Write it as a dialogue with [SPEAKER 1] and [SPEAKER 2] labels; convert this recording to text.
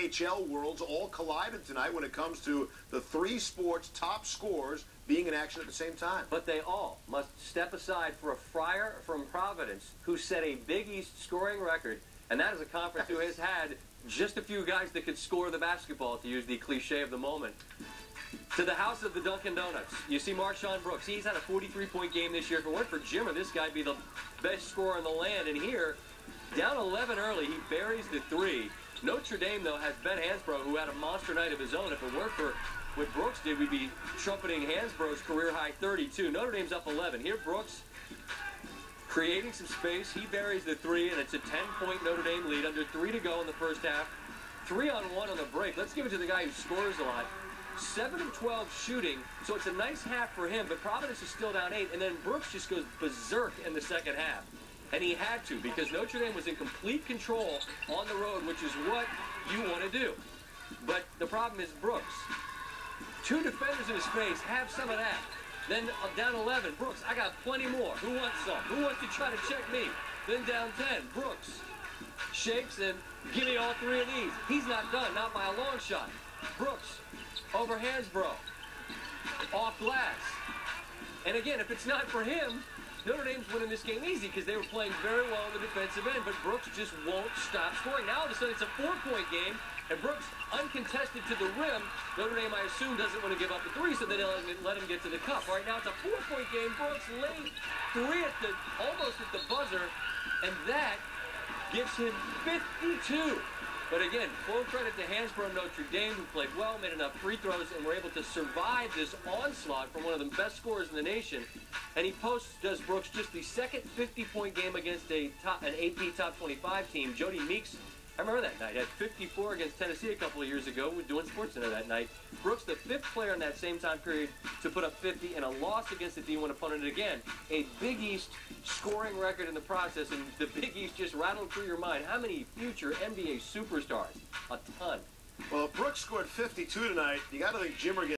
[SPEAKER 1] NHL worlds all collided tonight when it comes to the three sports top scores being in action at the same time.
[SPEAKER 2] But they all must step aside for a friar from Providence who set a Big East scoring record, and that is a conference who has had just a few guys that could score the basketball, to use the cliche of the moment. To the house of the Dunkin' Donuts, you see Marshon Brooks. He's had a 43-point game this year. If it weren't for Jimmer, this guy'd be the best scorer in the land. And here, down 11 early, he buries the three. Notre Dame, though, has Ben Hansbrough, who had a monster night of his own. If it weren't for what Brooks did, we'd be trumpeting Hansbrough's career-high 32. Notre Dame's up 11. Here, Brooks creating some space. He buries the three, and it's a 10-point Notre Dame lead. Under 3 to go in the first half. 3-on-1 on the break. Let's give it to the guy who scores a lot. 7 of 12 shooting, so it's a nice half for him, but Providence is still down 8, and then Brooks just goes berserk in the second half. And he had to, because Notre Dame was in complete control on the road, which is what you want to do. But the problem is Brooks. 2 defenders in his face, have some of that. Then down 11, Brooks, I got plenty more. Who wants some? Who wants to try to check me? Then down 10, Brooks shakes and give me all 3 of these. He's not done, not by a long shot. Brooks over Hansbrough, off glass. And again, if it's not for him, Notre Dame's winning this game easy because they were playing very well on the defensive end, but Brooks just won't stop scoring. Now all of a sudden it's a 4-point game, and Brooks uncontested to the rim. Notre Dame, I assume, doesn't want to give up the 3, so they let him get to the cup. Right now it's a 4-point game. Brooks late 3 almost at the buzzer, and that gives him 52. But again, full credit to Hansbrough, Notre Dame, who played well, made enough free throws, and were able to survive this onslaught from one of the best scorers in the nation. And he does Brooks just the second 50-point game against an AP Top 25 team. Jody Meeks, I remember that night, had 54 against Tennessee a couple of years ago. We were doing SportsCenter that night. Brooks, the 5th player in that same time period to put up 50, and a loss against a D1 opponent. Again, a Big East scoring record in the process, and the Big East just rattled through your mind. How many future NBA superstars? A ton.
[SPEAKER 1] Well, if Brooks scored 52 tonight, you got to think Jimmer gets